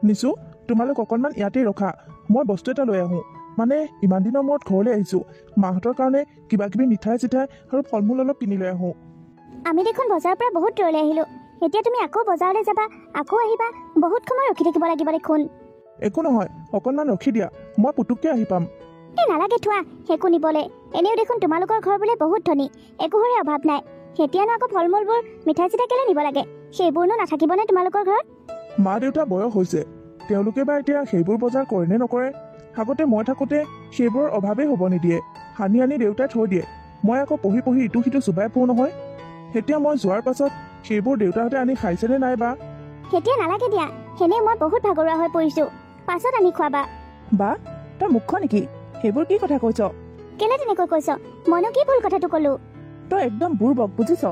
নিচু তোমালোক অকণমান ইয়াতেই ৰখা, মই বস্তু এটা লৈ আহোঁ। মানে ইমান দিনৰ মূৰত ঘৰলৈ আহিছোঁ, মাহঁতৰ কাৰণে কিবা কিবি মিঠাই চিঠাই আৰু ফল মূল অলপ কিনি লৈ আহোঁ। আমি দেখোন বজাৰৰ পৰা বহুত দূৰলৈ আহিলোঁ, এতিয়া তুমি আকৌ বজাৰলৈ যাবা, আকৌ আহিবা, বহুত সময় ৰখি থাকিব লাগিব দেখোন। একো নহয়, অকণমান ৰখি দিয়া, মই পুতুককৈ আহি পাম। নালাগে থোৱা একো নিবলৈ, এনেও দেখোন তোমালোকৰ ঘৰ বোলে বহুত ধনী, একোৰে অভাৱ নাই, এতিয়ানো আকৌ ফল মূলবোৰ মিঠাই চিঠাই কেলে নিব লাগে, সেইবোৰনো নাথাকিবনে তোমালোকৰ ঘৰত? মা দেউতা বয়স হৈছে, তেওঁলোকে বা এতিয়া সেইবোৰ বজাৰ কৰে নে নকৰে। আগতে মই থাকোঁতে সেইবোৰৰ অভাৱেই হ'ব নিদিয়ে, সানি আনি দেউতাই থৈ দিয়ে, মই আকৌ পঢ়ি পঢ়ি ইটো সিটো চুবাই পৰো নহয়। এতিয়া মই যোৱাৰ পাছত সেইবোৰ দেউতাহঁতে আনি খাইছেনে নাই বা। এতিয়া নালাগে দিয়া, সেনে মই বহুত ভাগৰুৱা হৈ পৰিছোঁ, পাছত আনি খুৱাবা। বা তই মুখ্য নেকি, সেইবোৰ কি কথা কৈছ? কেলে তেনেকৈ কৈছ, মইনো কি ভুল কথাটো ক'লো? তই একদম বুৰ্বক বুজিছ।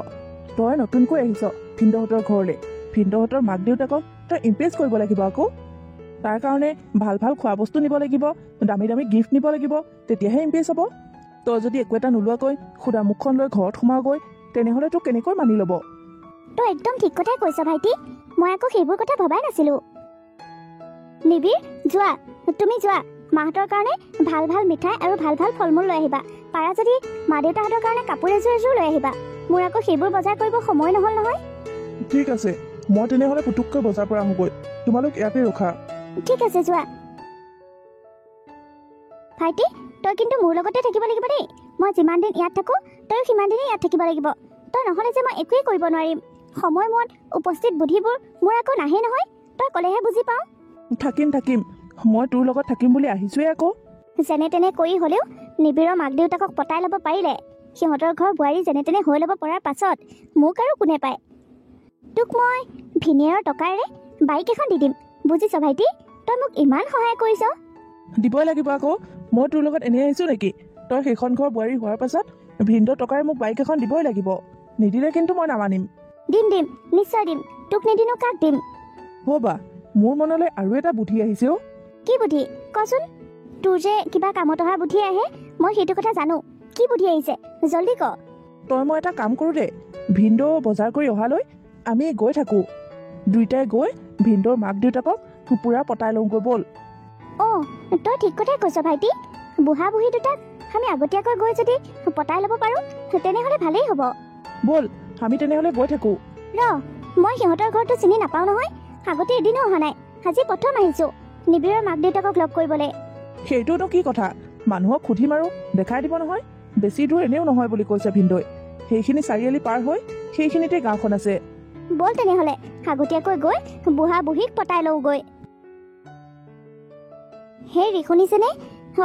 তই নতুনকৈ আহিছ ভিনদেউহঁতৰ ঘৰলৈ, ভিনদেউহঁতৰ মাক দেউতাকক তই ইমপ্ৰেছ কৰিব লাগিব আকৌ। তাৰ কাৰণে ভাল ভাল খোৱা বস্তু নিব লাগিব, দামী দামী গিফ্ট নিব লাগিব, তেতিয়াহে ইমপ্ৰেছ হ'ব। তই যদি একো এটা নোলোৱাকৈ সুদা মুখখন লৈ ঘৰত সোমাওগৈ, তেনেহ'লে তোক কেনেকৈ মানি ল'ব? তই একদম ঠিক কথাই কৈছ ভাইটি, মই আকৌ সেইবোৰ কথা ভবাই নাছিলোঁ। নিবিৰ যোৱা, তুমি যোৱা, মাহঁতৰ কাৰণে ভাল ভাল মিঠাই আৰু ভাল ভাল ফল মূল লৈ আহিবা, পাৰা যদি মা দেউতাহঁতৰ কাৰণে কাপোৰ এযোৰ লৈ আহিবা, মোৰ আকৌ সেইবোৰ বজাৰ কৰিব সময় নহ'ল নহয়। ঠিক আছে, মই তেনেহ'লে পুতুককৈ বজাৰ পৰা আহোঁগৈ, তোমালোক ইয়াতে ৰখা। ঠিক আছে যোৱা। ভাইটি তই কিন্তু মোৰ লগতে থাকিব লাগিব দেই, মই যিমান দিন ইয়াত থাকোঁ তইও সিমান দিনেই ইয়াত থাকিব লাগিব, তই নহ'লে যে মই একোৱেই কৰিব নোৱাৰিম, সময়মত উপস্থিত বুদ্ধিবোৰ মোৰ আকৌ নাহে নহয়, তই ক'লেহে বুজি পাওঁ। থাকিম থাকিম, মই তোৰ লগত থাকিম বুলি আহিছোঁৱে আকৌ। যেনে তেনে কৰি হ'লেও নিবিৰৰ মাক দেউতাকক পতাই ল'ব পাৰিলে, সিহঁতৰ ঘৰ বোৱাৰী যেনে তেনে হৈ ল'ব পৰাৰ পাছত মোক আৰু কোনে পায়। তোক মই ভিনিয়েৰৰ টকাৰে বাইক এখন দি দিম, বুজিছ ভাইটি, তই মোক ইমান সহায় কৰিছ। দিবই লাগিব আকৌ, মই তোৰ লগত এনেই আহিছোঁ নেকি? তই সেইখন ঘৰ বোৱাৰী হোৱাৰ পাছত ভিনদেউৰ টকাৰে মোক বাইক এখন দিবই লাগিব, নিদিলে কিন্তু মই নামানিম। দিম দিম, নিশ্চয় দিম, তোক নিদিনো কাক দিম? হ'বা, মোৰ মনলৈ আৰু এটা বুদ্ধি আহিছে অ'। কি বুদ্ধি কচোন? তোৰ যে কিবা কামত অহা বুদ্ধি আহে, মই সেইটো কথা জানো, কি বুদ্ধি আহিছে জল্দি ক। তই মই এটা কাম কৰোঁ দে, ভিনদেউ বজাৰ কৰি অহালৈ আমি গৈ থাকোঁ, দুইটাই গৈ ভিনদেউৰ মাক দেউতাকক পুৰা পতাই লওঁগৈ ব'ল। অঁ তই ঠিক কথাই কৈছ ভাইটি, বুঢ়া বুঢ়ী দুটাক আমি আগতীয়াকৈ গৈ যদি পতাই ল'ব পাৰোঁ তেনেহ'লে ভালেই হ'ব। ব'ল আমি তেনেহ'লে গৈ থাকোঁ। মই সিহঁতৰ ঘৰটো চিনি নাপাওঁ নহয়, আগতে এদিনো অহা নাই, আজি প্ৰথম আহিছোঁ নিবিৰৰ মাক দেউতাকক লগ কৰিবলৈ। সেইটোনো কি কথা, মানুহক সুধিম আৰু দেখাই দিব নহয়, বেছি দূৰ এনেও নহয় বুলি কৈছে ভিনদেউই, সেইখিনি চাৰিআলি পাৰ হৈ সেইখিনিতে গাঁওখন আছে। ব'ল তেনেহ'লে আগতীয়াকৈ গৈ বুঢ়া বুঢ়ীক পতাই লওঁগৈ। হেৰি শুনিছেনে,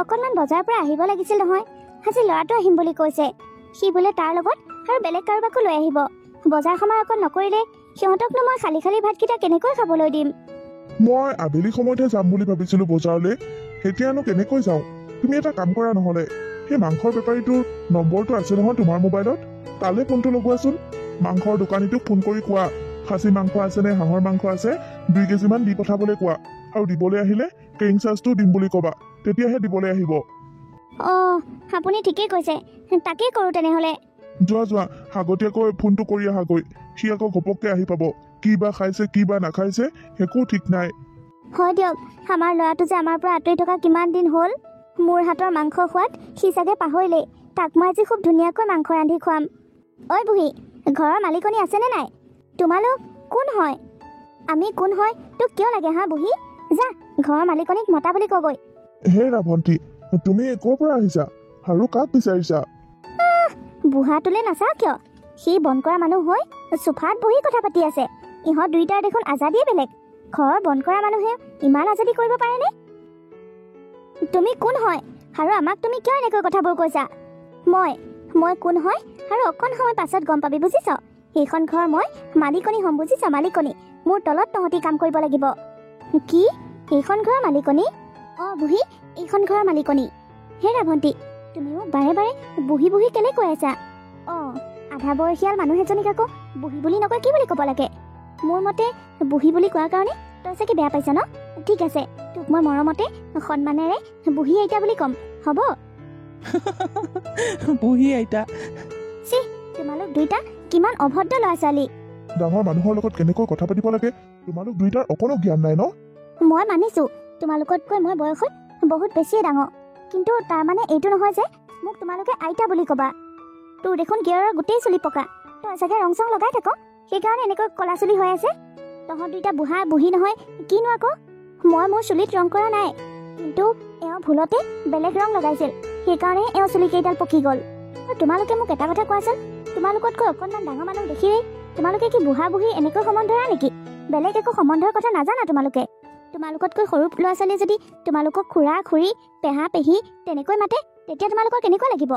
অকণমান বজাৰৰ পৰা আহিব লাগিছিল নহয়, আজি ল'ৰাটো আহিম বুলি কৈছে, সি বোলে তাৰ লগত আৰু বেলেগ কাৰোবাকো লৈ আহিব, বজাৰ সমাৰ অকণ নকৰিলে সিহঁতকনো মই খালী খালী ভাতকেইটা কেনেকৈ খাবলৈ দিম? মই আবেলি সময়তহে যাম বুলি ভাবিছিলোঁ বজাৰলৈ, এতিয়ানো কেনেকৈ যাওঁ? তুমি এটা কাম কৰা নহ'লে, সেই মাংসৰ বেপাৰীটোৰ নম্বৰটো আছে নহয় তোমাৰ মোবাইলত, তালৈ ফোনটো লগোৱাচোন, মাংসৰ দোকানীটোক ফোন কৰি কোৱা খাচী মাংস আছেনে হাঁহৰ মাংস আছে, 2 কেজিমান দি পঠাবলৈ কোৱা, আৰু দিবলৈ আহিলে কেৰিং চাৰ্জটো দিম বুলি ক'বা, তেতিয়াহে দিবলৈ আহিব। অঁ আপুনি ঠিকেই কৈছে, তাকেই কৰোঁ তেনেহ'লে। যোৱা যোৱা, আগতীয়াকৈ ফোনটো কৰি আহাগৈ, সি আকৌ ঘপককৈ আহি পাব, কি বা খাইছে কি বা নাখাইছে একো ঠিক নাই। হয় দিয়ক, আমাৰ ল'ৰাটো যে আমাৰ পৰা আঁতৰি থকা কিমান দিন হ'ল, মোৰ হাতৰ মাংস খোৱাত সি চাগে পাহৰিলেই, তাক মই আজি খুব ধুনীয়াকৈ মাংস ৰান্ধি খুৱাম। ঐ বুঢ়ী, ঘৰৰ মালিকনী আছেনে নাই? তোমালোক কোন হয়? আমি কোন হয় তোক কিয় লাগে হা বুঢ়ী? যা ঘৰৰ মালিকনীক মতা বুলি ক'গৈ। হেৰা ভণ্টি, তুমি ক'ৰ পৰা আহিছা আৰু কাক বিচাৰিছা? বুঢ়াটোলৈ নাচাওঁ কিয়, সি বন কৰা মানুহ হৈ চোফাত বহি কথা পাতি আছে, ইহঁত দুইটাৰ দেখোন আজাদিয়ে বেলেগ, ঘৰৰ বন কৰা মানুহে ইমান আজাদি কৰিব পাৰেনে? তুমি কোন হয় আৰু আমাক তুমি কিয় এনেকৈ কথাবোৰ কৈছা? মই কোন হয় আৰু অকণ সময় পাছত গম পাবি বুজিছ, সেইখন ঘৰ মই মালিকনী হ'ম বুজিছ, মালিকনী, মোৰ তলত তহঁতি কাম কৰিব লাগিব। কি এইখন ঘৰৰ মালিকনী? অঁ বুঢ়ী, এইখন ঘৰৰ মালিকনী। হেৰা ভণ্টি, তুমি মোক বাৰে বাৰে বুঢ়ী বুঢ়ী কেলে কৈ আছা? অঁ আধা বয়সীয়াল মানুহ এজনীক আকৌ বুঢ়ী বুলি নকয় কি বুলি ক'ব লাগে? মোৰ মতে বুঢ়ী বুলি কোৱাৰ কাৰণে তই চাগে বেয়া পাইছ ন? ঠিক আছে, তোক মই মৰমতে সন্মানেৰে বুঢ়ী আইতা বুলি ক'ম, হ'ব? বুঢ়ী আইতা? তোমালোক দুইটা কিমান অভদ্ৰ ল'ৰা ছোৱালী। ডাঙৰ মানুহৰ লগত কেনেকৈ কথা পাতিব লাগে তোমালোক দুইটাৰ অকণো জ্ঞান নাই ন? মই মানিছোঁ তোমালোকতকৈ মই বয়সত বহুত বেছিয়ে ডাঙৰ, কিন্তু তাৰ মানে এইটো নহয় যে মোক তোমালোকে আইতা বুলি ক'বা। তোৰ দেখোন গেয়ৰৰ গোটেই চুলি পকা, তই চাগে ৰং চং লগাই থাক, সেইকাৰণে এনেকৈ ক'লা চুলি হৈ আছে। তহঁত দুইটা বুঢ়া বুঢ়ী নহয় কিনো আকৌ। মই মোৰ চুলিত ৰং কৰা নাই, কিন্তু এওঁ ভুলতে বেলেগ ৰং লগাইছিল, সেইকাৰণে এওঁ চুলি কেইডাল পকি গ'ল। তোমালোকে মোক এটা কথা কোৱাচোন, তোমালোকতকৈ অকণমান ডাঙৰ মানুহ দেখিয়েই তোমালোকে কি বুঢ়া বুঢ়ী এনেকৈ সম্বন্ধ ধৰা নেকি? বেলেগ একো সম্বন্ধৰ কথা নাজানা তোমালোকে? তোমালোকতকৈ সৰু ল'ৰা ছোৱালীয়ে যদি তোমালোকক খুৰা খুৰী পেহা পেহী তেনেকৈ মাতে, তেতিয়া তোমালোকৰ কেনেকুৱা লাগিব?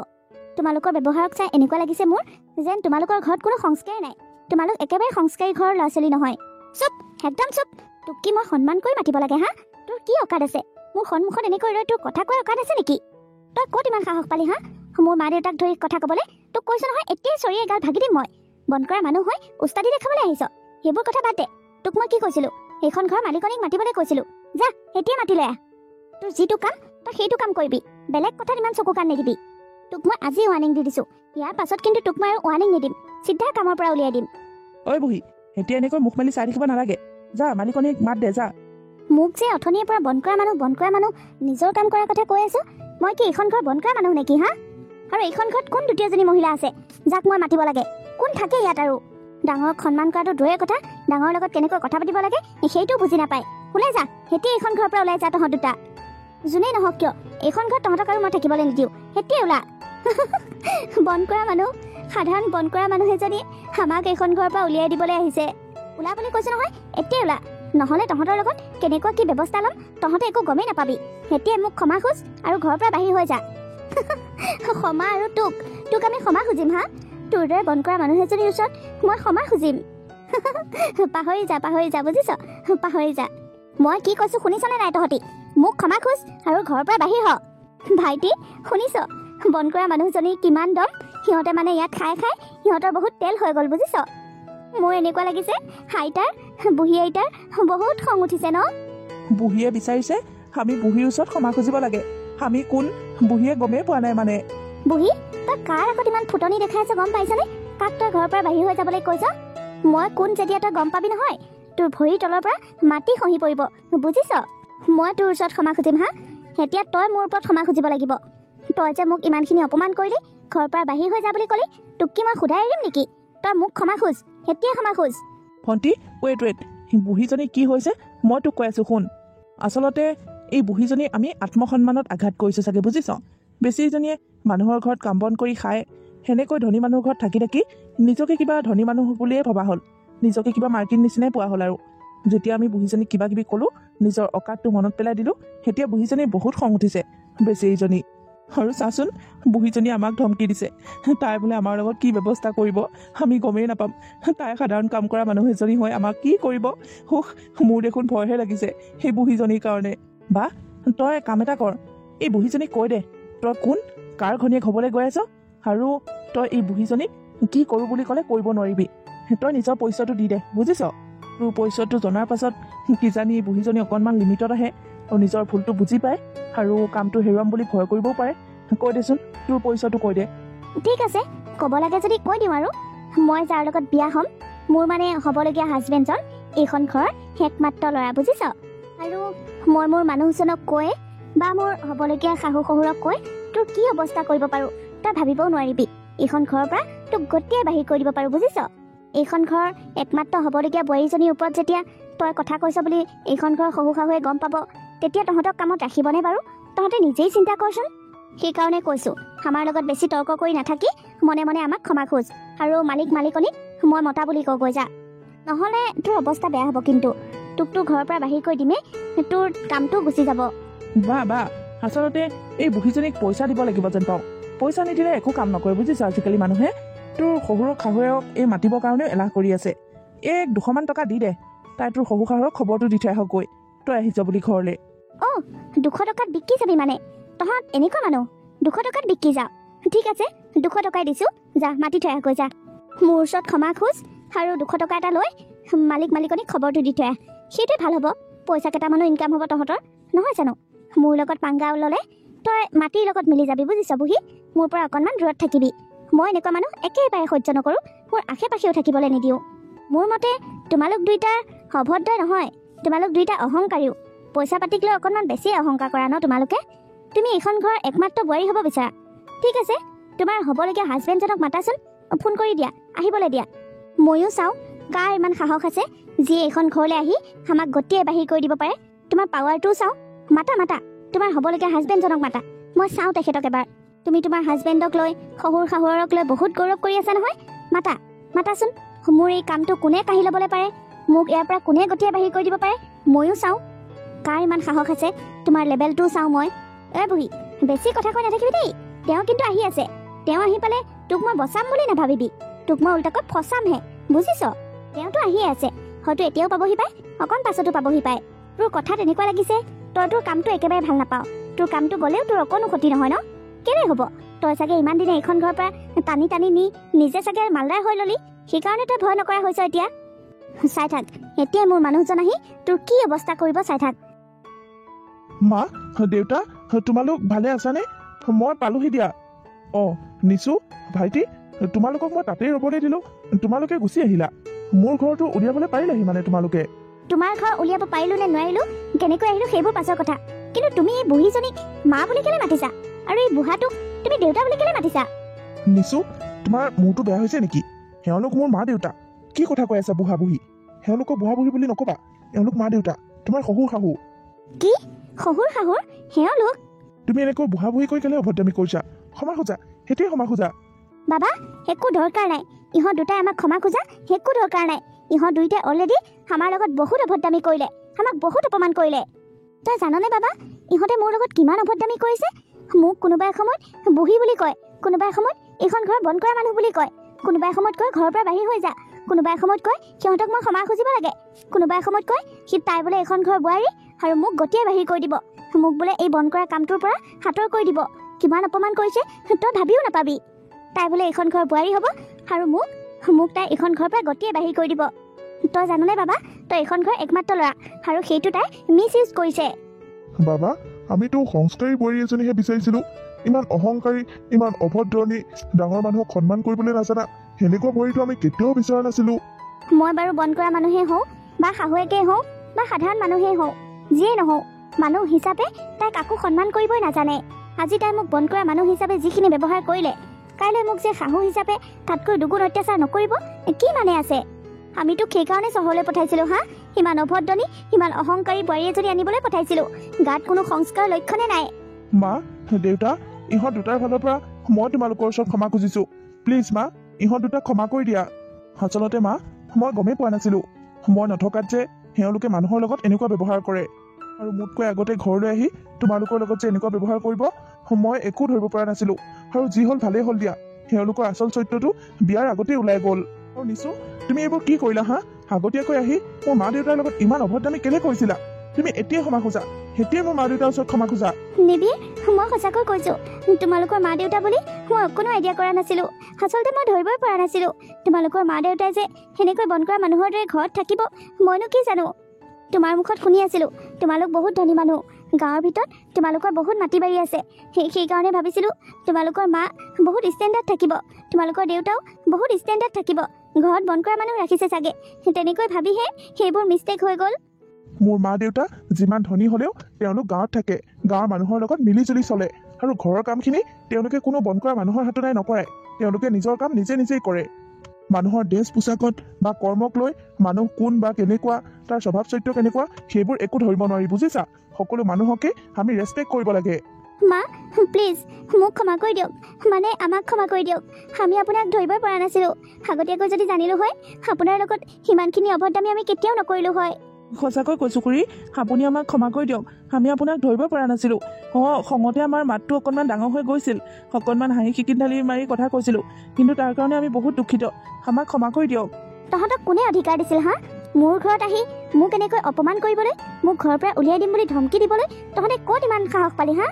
তোমালোকৰ ব্যৱহাৰক চাই এনেকুৱা লাগিছে মোৰ যেন তোমালোকৰ ঘৰত কোনো সংস্কাৰেই নাই। তোমালোক একেবাৰে সংস্কাৰী ঘৰৰ ল'ৰা ছোৱালী নহয়। চুপ, একদম চুপ। তোক কি মই সন্মান কৰি মাতিব লাগে হা? তোৰ কি অকাদ আছে? মোৰ সন্মুখত এনেকৈ ৰৈ তোৰ কথা কোৱাৰ অকাদ আছে নেকি? তই ক'ত ইমান সাহস পালি হা মোৰ মা দেউতাক ধৰি কথা ক'বলৈ? তোক কৈছো নহয় এতিয়াই চৰি এগাল ভাগি দিম মই। বন্ধ কৰা মানুহ হৈ উস্তাদি দেখাবলৈ আহিছ, সেইবোৰ কথা বাদ দে। তোক মই কি কৈছিলো? সেইখন ঘৰৰ মালিকনীক মাতিবলৈ কৈছিলো, যা এতিয়া মাতি লৈ আহ। তোৰ যিটো কাম তই সেইটো কাম কৰিবি, বেলেগ কথাত ইমান চকু কাণ নিদিবি। তোক মই আজি ৱাৰ্ণিং দি দিছো, ইয়াৰ পাছত কিন্তু তোক মই আৰু ৱাৰ্ণিং নিদিম, চিধা কামৰ পৰা উলিয়াই দিম। ঐ বুঢ়ী, এতিয়া এনেকৈ মুখ মেলি চাই থাকিব নালাগে, যা মালিকনীক মাত দে যা। মোক যে অথনিৰ পৰা বন্ধ কৰা মানুহ নিজৰ কাম কৰাৰ কথা কৈ আছো। মই কি এইখন ঘৰ বন্ধ কৰা মানুহ নেকি হা? আৰু এইখন ঘৰত কোন দ্বিতীয়জনী মহিলা আছে যাক মই মাতিব লাগে? কোন থাকে ইয়াত? আৰু ডাঙৰক সন্মান কৰাটো দূৰৰে কথা, ডাঙৰৰ লগত কেনেকৈ কথা পাতিব লাগে সেইটো বুজি নাপায়। ওলাই যা, সেতিয়া এইখন ঘৰৰ পৰা ওলাই যা তহঁত দুটা। যোনেই নহওক কিয় এইখন ঘৰত তহঁতক আৰু মই থাকিবলৈ নিদিওঁ, সেতিয়াই ওলা। বন্ধ কৰা মানুহ, সাধাৰণ বন্ধ কৰা মানুহ এজনী আমাক এইখন ঘৰৰ পৰা উলিয়াই দিবলৈ আহিছে। ওলা বুলি কৈছো নহয়, এতিয়াই ওলা, নহ'লে তহঁতৰ লগত কেনেকুৱা কি ব্যৱস্থা ল'ম তহঁতে একো গমেই নাপাবি। সেতিয়াই মোক ক্ষমা খোজ আৰু ঘৰৰ পৰা বাহিৰ হৈ যা। ক্ষমা আৰু তোক আমি ক্ষমা খুজিম হা? তোৰ দৰে বন্ধ কৰা মানুহ এজনীৰ ওচৰত মই ক্ষমা খুজিম? পাহৰি যা বুজিছ, পাহৰি যা। মই কি কৈছো শুনিছনে নাই তহঁতি? মোক ক্ষমা খোজ আৰু ঘৰৰ পৰা বাহিৰ হ। ভাইটি শুনিছ বন্ধ কৰা মানুহজনীৰ কিমান দম? সিহঁতে মানে ইয়াত খাই খাই সিহঁতৰ বহুত তেল হৈ গ'ল বুজিছ। মোৰ এনেকুৱা লাগিছে বুঢ়ী আইতাৰ বহুত খং উঠিছে ন? বুঢ়ীয়ে বিচাৰিছে আমি বুঢ়ীৰ ওচৰত ক্ষমা খুজিব লাগে। আমি কোন বুঢ়ীয়ে গমেই পোৱা নাই মানে। বুঢ়ী, তই কাৰ আগত ইমান ফুটনি দেখাইছ গম পাইছনে? কাক তই ঘৰৰ পৰা বাহিৰ হৈ যাবলৈ কৈছ? মই কোন যেতিয়া তই গম পাবি নহয়, তোৰ ভৰিৰ তলৰ পৰা মাটি খহি পৰিব বুজিছ। মই তোৰ ওচৰত ক্ষমা খুজিম হা? এতিয়া তই মোৰ ওপৰত ক্ষমা খুজিব লাগিব। তই যে মোক ইমানখিনি অপমান কৰিলি, ঘৰৰ পৰা বাহিৰ হৈ যা বুলি ক'লি, তোক কি মই সোধাই এৰিম নেকি? তই মোক ক্ষমা খোজ, এতিয়াই ক্ষমা খোজ। ভণ্টি ৱেইট বুঢ়ীজনী কি হৈছে মই তোক কৈ আছো শুন। আচলতে এই বুঢ়ীজনী আমি আত্মসন্মানত আঘাত কৰিছো চাগে বুজিছ। বেছিজনীয়ে মানুহৰ ঘৰত কাম বন কৰি খায়, সেনেকৈ ধনী মানুহৰ ঘৰত থাকি থাকি নিজকে কিবা ধনী মানুহ বুলিয়ে ভবা হ'ল, নিজকে কিবা মাৰ্কিন নিচিনাই পোৱা হ'ল। আৰু যেতিয়া আমি বুঢ়ীজনীক কিবা কিবি ক'লো, নিজৰ অকাতটো মনত পেলাই দিলোঁ, তেতিয়া বুঢ়ীজনীৰ বহুত খং উঠিছে বেছিজনী। আৰু চাচোন বুঢ়ীজনী আমাক ধমকি দিছে, তাই বোলে আমাৰ লগত কি ব্যৱস্থা কৰিব আমি গমেই নাপাম। তাই সাধাৰণ কাম কৰা মানুহ এজনী হৈ আমাক কি কৰিব। মোৰ দেখোন ভয়হে লাগিছে সেই বুঢ়ীজনীৰ কাৰণে। বা তই কাম এটা কৰ, এই বুঢ়ীজনীক কৈ দে তই কোন, কাৰ ঘনীয়েক হ'বলৈ গৈ আছ, আৰু তই এই বুঢ়ীজনীক কি কৰোঁ বুলি ক'লে কৰিব নোৱাৰিবি। তই নিজৰ পৰিচয়টো দি দে বুজিছ। তোৰ পৰিচয়টো জনাৰ পাছত কিজানি এই বুঢ়ীজনী অকণমান লিমিটত আহে আৰু নিজৰ ভুলটো বুজি পায় আৰু কামটো হেৰুৱাম বুলি ভয় কৰিবও পাৰে। কৈ দেচোন তোৰ পৰিচয়টো কৈ দে। ঠিক আছে, ক'ব লাগে যদি কৈ দিওঁ। আৰু মই যাৰ লগত বিয়া হ'ম, মোৰ মানে হ'বলগীয়া হাজবেণ্ডজন এইখন ঘৰৰ একমাত্ৰ ল'ৰা বুজিছ। আৰু মই মোৰ মানুহজনক কৈ বা মোৰ হ'বলগীয়া শাহু শহুৰক কৈ তোৰ কি অৱস্থা কৰিব পাৰোঁ তই ভাবিবও নোৱাৰিবি। এইখন ঘৰৰ পৰা তোক গোটেই বাহিৰ কৰি দিব পাৰোঁ বুজিছ। এইখন ঘৰৰ একমাত্ৰ হ'বলগীয়া বোৱাৰীজনীৰ ওপৰত যেতিয়া তই কথা কৈছ বুলি এইখন ঘৰৰ শহু শাহুৱে গম পাব, তেতিয়া তহঁতক কামত ৰাখিবনে বাৰু? তহঁতে নিজেই চিন্তা কৰচোন। সেইকাৰণে কৈছোঁ, আমাৰ লগত বেছি তৰ্ক কৰি নাথাকি মনে মনে আমাক ক্ষমা খোজ আৰু মালিকনীক মই মতা বুলি কগৈ যা, নহ'লে তোৰ অৱস্থা বেয়া হ'ব। কিন্তু তোকতো ঘৰৰ পৰা বাহিৰ কৰি দিমেই, তোৰ কামটো গুচি যাব। বা আচলতে এই বুঢ়ীজনীক পইচা দিব লাগিব যেন পাওঁ। পইচা নিদিলে একো কাম নকৰে বুজিছ। আজিকালি মানুহে তোৰ শহুৰক শাহুৱেৰক এই মাতিবৰ কাৰণেও এলাহ কৰি আছে। 200মান টকা দি দে, তাই তোৰ শহু শাহুৰক খবৰটো দি থৈ আহকগৈ তই আহিছ বুলি ঘৰলৈ। 200 টকাত বিকি যাবি মানে? তহঁত এনেকুৱা মানুহ 200 টকাত বিকি যাওঁ? ঠিক আছে, 200 টকাই দিছোঁ, যা মাতি থৈ আহগৈ যা। মোৰ ওচৰত ক্ষমা খোজ আৰু 200 টকা এটা লৈ মালিকনীক খবৰটো দি থৈ আহ। সেইটোৱে ভাল হ'ব, পইচা কেইটামানো ইনকাম হ'ব তহঁতৰ, নহয় জানো? মোৰ লগত পাংগা ল'লে তই মাটিৰ লগত মিলি যাবি বুজিছ। বুঢ়ী, মোৰ পৰা অকণমান দূৰত থাকিবি। মই এনেকুৱা মানুহ একেবাৰে সহ্য নকৰোঁ, মোৰ আশে পাশেও থাকিবলৈ নিদিওঁ। মোৰ মতে তোমালোক দুইটা অভদ্ৰ নহয়, তোমালোক দুইটা অহংকাৰীও। পইচা পাতিক লৈ অকণমান বেছি অহংকাৰ কৰা ন তোমালোকে। তুমি এইখন ঘৰৰ একমাত্ৰ বোৱাৰী হ'ব বিচাৰা। ঠিক আছে, তোমাৰ হ'বলগীয়া হাজবেণ্ডজনক মাতাচোন, ফোন কৰি দিয়া, আহিবলৈ দিয়া। ময়ো চাওঁ কাৰ ইমান সাহস আছে যিয়ে এইখন ঘৰলৈ আহি আমাক গতিয়ে বাহিৰ কৰি দিব পাৰে। তোমাৰ পাৱাৰটোও চাওঁ। মাতা মাতা, তোমাৰ হ'বলগীয়া হাজবেণ্ডজনক মাতা, মই চাওঁ তেখেতক এবাৰ। তুমি তোমাৰ হাজবেণ্ডক লৈ শহুৰ শাহুৰক লৈ বহুত গৌৰৱ কৰি আছা নহয়। মাতা মাতাচোন, মোৰ এই কামটো কোনে কাঢ়ি ল'বলৈ পাৰে, মোক ইয়াৰ পৰা কোনে গতিয়ে বাহিৰ কৰি দিব পাৰে, ময়ো চাওঁ কাৰ ইমান সাহস আছে। তোমাৰ লেভেলটোও চাওঁ মই। বুঢ়ী, বেছি কথা কৈ নাথাকিবি দেই। তেওঁ কিন্তু আহি আছে। তেওঁ আহি পালে তোক মই বচাম বুলি নাভাবিবি, তোক মই উল্টাকৈ ফচামহে, বুজিছ। তেওঁতো আহিয়ে আছে, হয়তো এতিয়াও পাবহি পায়, অকণ পাছতো পাবহি পায়। তোৰ কথা তেনেকুৱা লাগিছে তই তোৰ কামটো একেবাৰে ভাল নাপাওঁ। তোৰ কামটো গ'লেও তোৰ অকণো ক্ষতি নহয় ন। কেলে হ'ব, তই চাগে ইমান দিনে এইখন ঘৰৰ পৰা টানি টানি নি নিজে চাগে মালদাৰ হৈ ল'লি, সেইকাৰণে তই ভয় নকৰা হৈছ এতিয়া। চাই থাক, এতিয়াই মোৰ মানুহজন আহি তোৰ কি অৱস্থা কৰিব, চাই থাক। মা, দেউতা, তোমালোক ভালে আছানে? মই পালোহি দিয়া। নিচু, ভাইটি, তোমালোকক মই তাতেই ৰ'বলৈ দিলোঁ, তোমালোকে গুচি আহিলা। মোৰ ঘৰটো উলিয়াবলৈ পাৰিলাহি মানে তোমালোকে। তোমাৰ ঘৰ উলিয়াব পাৰিলো নে নোৱাৰিলো, কেনেকৈ আহিলো সেইবোৰ পাছৰ কথা। কিন্তু তুমি এই বুঢ়ীজনীক মা বুলি কেলে মাতিছা, আৰু এই বুঢ়াটোক তুমি দেউতা বুলি কেলে মাতিছা? নিচু, তোমাৰ মূৰটো বেয়া হৈছে নেকি? এওঁলোক মোৰ মা দেউতা। কি কথা কৈ আছা বুঢ়া বুঢ়ী? এওঁলোকক বুঢ়া বুঢ়ী বুলি নকবা, এওঁলোক মা দেউতা, তোমাৰ শহুৰ শাহু। কি শহুৰ শাহুৰ? সেওঁলোক? তুমি এনেকৈ বুঢ়া বুঢ়ী কৈ কেলে অভদ্ৰামী কৰিছা? ক্ষমা খোজা, সেইটোৱে ক্ষমা খোজা। বাবা, একো দৰকাৰ নাই। ইহঁত দুটাই আমাক ক্ষমা খোজা, একো দৰকাৰ নাই। ইহঁত দুইটাই অলৰেডি আমাৰ লগত বহুত অভদ্ৰামী কৰিলে, আমাক বহুত অপমান কৰিলে। তই জাননে বাবা, ইহঁতে মোৰ লগত কিমান অভদ্ৰামী কৰিছে? মোক কোনোবা এসময়ত বুঢ়ী বুলি কয়, কোনোবা এসময়ত এইখন ঘৰ বন্ধ কৰা মানুহ বুলি কয়, কোনোবা এসময়ত কয় ঘৰৰ পৰা বাহিৰ হৈ যা, কোনোবা এসময়ত কয় সিহঁতক মই ক্ষমা খুজিব লাগে, কোনোবা এসময়ত কয় সি তাই বোলে এইখন ঘৰ বোৱাৰী আৰু মোক গতিয়ে বাহিৰ কৰি দিব, মোক বোলে এই বন্ধ কৰা কামটোৰ পৰা হাতৰ কৰি দিব। কিমান অপমান কৰিছে তই ভাবিও নাপাবি। তাই বোলে এইখন ঘৰ বোৱাৰী হ'ব আৰু মোক তাই এইখন ঘৰৰ পৰা গতিয়ে বাহিৰ কৰি দিব। তই জাননে বাবা, তই এইখন ঘৰ একমাত্ৰ ল'ৰা আৰু সেইটো তাই মিছ ইউজ কৰিছে। বাবা, আমিতো সংস্কাৰী বোৱাৰী এজনীহে বিচাৰিছিলো। ইমান অহংকাৰী, ইমান অভদ্ৰণী, ডাঙৰ মানুহক সন্মান কৰিবলৈ নাজানা সেনেকুৱা বোৱাৰীটো আমি কেতিয়াও বিচৰা নাছিলো। মই বাৰু বন্ধ কৰা মানুহেই হওঁ বা শাহুৱেকেই হওঁ বা সাধাৰণ মানুহেই হওঁ, যিয়েই নহওঁ, মানুহ হিচাপে তাই কাকো সন্মান কৰিবই নাজানে। আজি তাই মোক বন্ধ কৰা মানুহ হিচাপে যিখিনি ব্যৱহাৰ কৰিলে, কাইলৈ মোক যে শাহু হিচাপে তাতকৈ দুগুণ অত্যাচাৰ নকৰিব কি মানে আছে? আমিতো সেইকাৰণে চহৰলৈ পঠাইছিলো হা, ইমান অভদ্ৰণী, ইমান অহংকাৰী বোৱাৰী এজনী আনিবলৈ পঠাইছিলো। গাত কোনো সংস্কাৰ লক্ষণে নাই। মা, দেউতা, ইহঁত দুটাৰ ফালৰ পৰা মই তোমালোকৰ ওচৰত ক্ষমা খুজিছো। প্লিজ মা, ইহঁত দুটাক ক্ষমা কৰি দিয়া। আচলতে মা, মই গমেই পোৱা নাছিলো মই নথকাত যে তেওঁলোকে মানুহৰ লগত এনেকুৱা ব্যৱহাৰ কৰে, আৰু মোতকৈ আগতে ঘৰলৈ আহি তোমালোকৰ লগত যে এনেকুৱা ব্যৱহাৰ কৰিব মই একো ধৰিব পৰা নাছিলো। আৰু যি হ'ল ভালেই হ'ল দিয়া, তেওঁলোকৰ আচল চৰিত্ৰটো বিয়াৰ আগতেই ওলাই গ'ল। আৰু নিচু, তুমি এইবোৰ কি কৰিলা হা? আগতীয়াকৈ আহি মোৰ মা দেউতাৰ লগত ইমান অভদ্ৰামী কেলে কৰিছিলা? তুমি এতিয়াই ক্ষমা খোজা, এতিয়াই মোৰ মা দেউতাৰ ওচৰত ক্ষমা খোজা। নিবিৰ, মই সঁচাকৈ কৈছো, তোমালোকৰ মা দেউতা বুলি মই অকণো আইডিয়া কৰা নাছিলো। আচলতে মই ধৰিবই পৰা নাছিলো তোমালোকৰ মা দেউতাই যে সেনেকৈ বন্ধ কৰা মানুহৰ দৰে ঘৰত থাকিব। মইনো কি জানো, তোমাৰ মুখত শুনি আছিলো তোমালোক বহুত ধনী মানুহ, গাঁৱৰ ভিতৰত তোমালোকৰ বহুত মাটি বাৰী আছে। সেইকাৰণে ভাবিছিলো তোমালোকৰ মা বহুত ষ্টেণ্ডাৰ্ড থাকিব, তোমালোকৰ দেউতাও বহুত ষ্টেণ্ডাৰ্ড থাকিব, ঘৰত বন্ধ কৰা মানুহ ৰাখিছে চাগে, তেনেকৈ ভাবিহে সেইবোৰ মিষ্টেক হৈ গ'ল। মোৰ মা দেউতা যিমান ধনী হ'লেও তেওঁলোক গাঁৱত থাকে, গাঁৱৰ মানুহৰ লগত মিলি জুলি চলে, আৰু ঘৰৰ কামখিনি তেওঁলোকে কোনো বন্ধ কৰা মানুহৰ হাতত নকৰায়, তেওঁলোকে নিজৰ কাম নিজে নিজেই কৰে। মানুহৰ ড্ৰেছ পোছাকত বা কৰ্মক লৈ মানুহ কোন বা কেনেকুৱা, তাৰ স্বভাৱ চৰিত্ৰ কেনেকুৱা, সেইবোৰ একো ধৰিব নোৱাৰি, বুজিছা? সকলো মানুহকে আমি ৰেচপেক্ট কৰিব লাগে। মা, প্লিজ মোক ক্ষমা কৰি দিয়ক, মানে আমাক ক্ষমা কৰি দিয়ক। আমি আপোনাক ধৰিবই পৰা নাছিলো। আগতীয়াকৈ যদি জানিলো হয় আপোনাৰ লগত সিমানখিনি অভদ্ৰামী আমি কেতিয়াও নকৰিলো হয়। সঁচাকৈ কৈছো খুৰী, আপুনি আমাক ক্ষমা কৰি দিয়ক, আমি আপোনাক ধৰিব পৰা নাছিলো। খঙতে আমাৰ মাতটো অকণমান ডাঙৰ হৈ গৈছিল, অকণমান হাঁহি খিকিন্দালি মাৰি কথা কৈছিলো, কিন্তু তাৰ কাৰণে আমি বহুত দুখিত, আমাক ক্ষমা কৰি দিয়ক। তহঁতক কোনে অধিকাৰ দিছিল হা মোৰ ঘৰত আহি মোক এনেকৈ অপমান কৰিবলৈ, মোক ঘৰৰ পৰা উলিয়াই দিম বুলি ধমকি দিবলৈ? তহঁতে ক'ত ইমান সাহস পালি হা?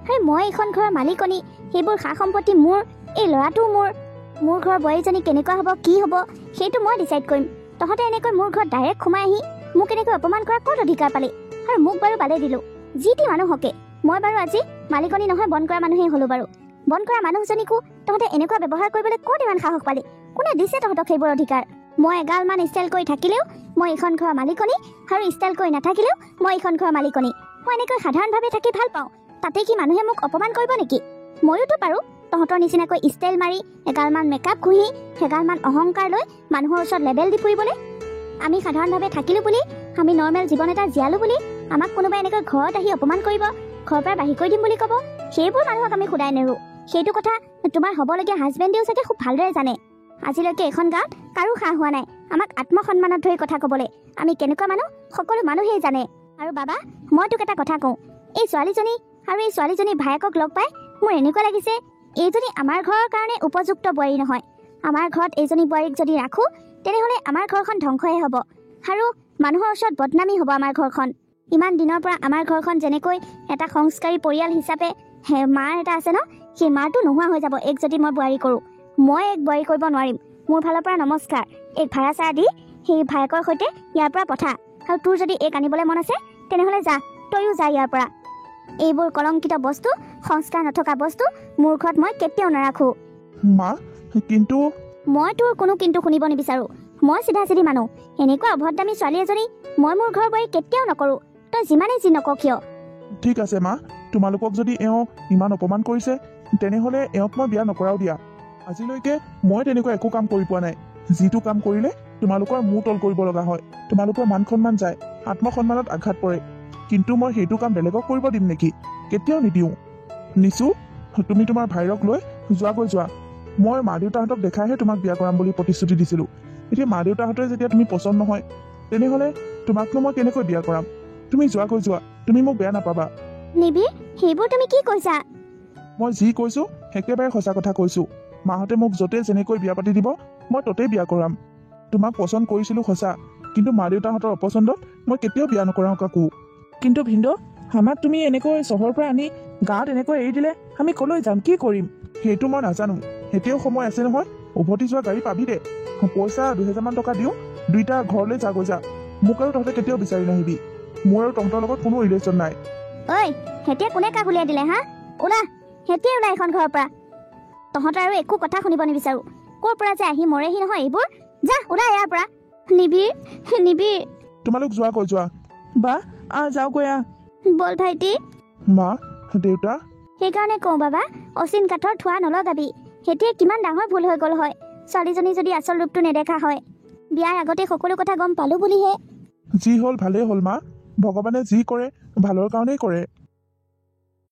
আৰে মই এইখন ঘৰৰ মালিকনী, সেইবোৰ সা সম্পত্তি মোৰ, এই ল'ৰাটোও মোৰ ঘৰৰ বোৱাৰীজনী কেনেকুৱা হ'ব কি হ'ব সেইটো মই ডিচাইড কৰিম। তহঁতে এনেকৈ মোৰ ঘৰত ডাইৰেক্ট সোমাই আহি মোক এনেকৈ অপমান কৰা ক'ত অধিকাৰ পালি? আৰু মোক বাৰু বালে দিলো, যি টি মানুহকে। মই বাৰু আজি মালিকনী নহয়, বন্ধ কৰা মানুহেই হ'লো বাৰু। বন্ধ কৰা মানুহজনীকো তহঁতে এনেকুৱা ব্যৱহাৰ কৰিবলৈ ক'ত ইমান সাহস পালি? কোনে দিছে তহঁতক সেইবোৰ অধিকাৰ? মই এগালমান ষ্টাইল কৰি থাকিলেও মই এইখন ঘৰৰ মালিকনী, আৰু ষ্টাইল কৰি নাথাকিলেও মই এইখন ঘৰৰ মালিকনী। মই এনেকৈ সাধাৰণভাৱে থাকি ভাল পাওঁ। তাতে কি মানুহে মোক অপমান কৰিব নেকি? ময়োতো পাৰোঁ তহঁতৰ নিচিনাকৈ ষ্টাইল মাৰি, এগালমান মেকআপ ঘঁহি, এগালমান অহংকাৰ লৈ মানুহৰ ওচৰত লেবেল দি ফুৰিবলৈ। আমি সাধাৰণভাৱে থাকিলোঁ বুলি, আমি নৰ্মেল জীৱন এটা জীয়ালোঁ বুলি আমাক কোনোবাই এনেকৈ ঘৰত আহি অপমান কৰিব, ঘৰৰ পৰা বাহিৰ কৰি দিম বুলি ক'ব, সেইবোৰ মানুহক আমি সোধাই নেৰোঁ। সেইটো কথা তোমাৰ হ'বলগীয়া হাজবেণ্ডেও চাগে খুব ভালদৰে জানে। আজিলৈকে এখন গাঁৱত কাৰো সাহ হোৱা নাই আমাক আত্মসন্মানত ধৰি কথা ক'বলৈ। আমি কেনেকুৱা মানুহ সকলো মানুহেই জানে। আৰু বাবা, মই তোক এটা কথা কওঁ, এই ছোৱালীজনী আৰু এই ছোৱালীজনীৰ ভায়েকক লগ পাই মোৰ এনেকুৱা লাগিছে এইজনী আমাৰ ঘৰৰ কাৰণে উপযুক্ত বোৱাৰী নহয়। আমাৰ ঘৰত এইজনী বোৱাৰীক যদি ৰাখোঁ তেনেহ'লে আমাৰ ঘৰখন ধ্বংসহে হ'ব, আৰু মানুহৰ ওচৰত বদনামী হ'ব আমাৰ ঘৰখন। ইমান দিনৰ পৰা আমাৰ ঘৰখন যেনেকৈ এটা সংস্কাৰী পৰিয়াল হিচাপে মাৰ এটা আছে ন, সেই মাৰটো নোহোৱা হৈ যাব এক যদি মই বোৱাৰী কৰোঁ। মই এক বোৱাৰী কৰিব নোৱাৰিম। মোৰ ফালৰ পৰা নমস্কাৰ। এক ভাড়া চাৰা দি সেই ভায়েকৰ সৈতে ইয়াৰ পৰা পঠা। আৰু তোৰ যদি এক আনিবলৈ মন আছে তেনেহ'লে যা, তয়ো যা ইয়াৰ পৰা। এইবোৰ কলংকিত বস্তু, সংস্কাৰ নথকা বস্তু মোৰ ঘৰত মই কেতিয়াও নাৰাখোঁ। মা, কিন্তু মই তোৰ কোনো কিন্তু শুনিব নিবিচাৰোঁ। মই চিধা চিধি মানুহ। এনেকুৱা অভদ্ৰামী ছোৱালী এজনী মই মোৰ ঘৰ বোৱাৰী কেতিয়াও নকৰোঁ, তই যিমানেই যি নক কিয়। ঠিক আছে মা, তোমালোকক যদি এওঁ ইমান অপমান কৰিছে তেনেহ'লে এওঁক মই বিয়া নকৰাও দিয়া। আজিলৈকে মই তেনেকুৱা একো কাম কৰি পোৱা নাই। যিটো কাম কৰিলে তোমালোকৰ মূৰ তল কৰিব লগা হয়, তোমালোকৰ মান সন্মান যায়, আত্মসন্মানত আঘাত পৰে। কিন্তু মই সেইটো কাম বেলেগক কৰিব দিম নেকি? কেতিয়াও নিদিওঁ। নিচু, তুমি তোমাৰ ভাইৰক লৈ যোৱাগৈ যোৱা। মই মা দেউতাহঁতক দেখাইহে তোমাক বিয়া কৰাম বুলি প্ৰতিশ্ৰুতি দিছিলোঁ। এতিয়া মা দেউতাহঁতে যেতিয়া তুমি পচন্দ নহয় তেনেহ'লে তোমাকনো মই কেনেকৈ বিয়া কৰাম? তুমি যোৱাগৈ যোৱা, তুমি মোক বেয়া নাপাবা। নিবিৰ, সেইবোৰ তুমি কি কৈছা? মই যি কৈছোঁ একেবাৰে সঁচা কথা কৈছোঁ। মাহঁতে মোক য'তে যেনেকৈ বিয়া পাতি দিব মই ত'তেই বিয়া কৰাম। তোমাক পচন্দ কৰিছিলোঁ সঁচা, কিন্তু মা দেউতাহঁতৰ অপচন্দত মই কেতিয়াও বিয়া নকৰাওঁ কাকো। কিন্তু ভিনদেউ, আমাক তুমি এনেকৈ চহৰৰ পৰা আনি গাঁৱত এনেকৈ এৰি দিলে আমি ক'লৈ যাম, কি কৰিম? সেইটো মই নাজানো। এতিয়াও সময় আছে নহয়, উভতি যোৱা গাড়ী পাবি দে। পইচা 2000মান টকা দিওঁ, দুইটা ঘৰলৈ যাগৈ যা। মোক আৰু তহঁতে কেতিয়াও বিচাৰি নাহিবি। মোৰ আৰু তহঁতৰ লগত কোনো ৰিলেশ্যন নাই। ঐ, হেতিয়া কোনে কাক উলিয়াই দিলে হা? ওলা, হেতিয়াই ওলা এখন ঘৰৰ পৰা। তহঁতৰ আৰু একো কথা শুনিব নিবিচাৰোঁ। ক'ৰ পৰা যে আহি মৰেহি নহয় এইবোৰ। যা, ওলা ইয়াৰ পৰা। নিবিৰ, নিবিৰ। তোমালোক যোৱাগৈ যোৱা। বা, যাওগৈ আহ। বল ভাইটি। মা, দেউতা। সেইকাৰণে কওঁ বাবা, অচিন কাঠৰ থোৱা নলগাবি। হেতিয়াই কিমান ডাঙৰ ভুল হৈ গ'ল হয় ছোৱালীজনী যদি আচল ৰূপটো নেদেখা হয়। বিয়াৰ আগতে সকলো কথা গম পালোঁ বুলিহে। যি হ'ল ভালেই হ'ল মা। ভগৱানে যি কৰে ভালৰ কাৰণেই কৰে।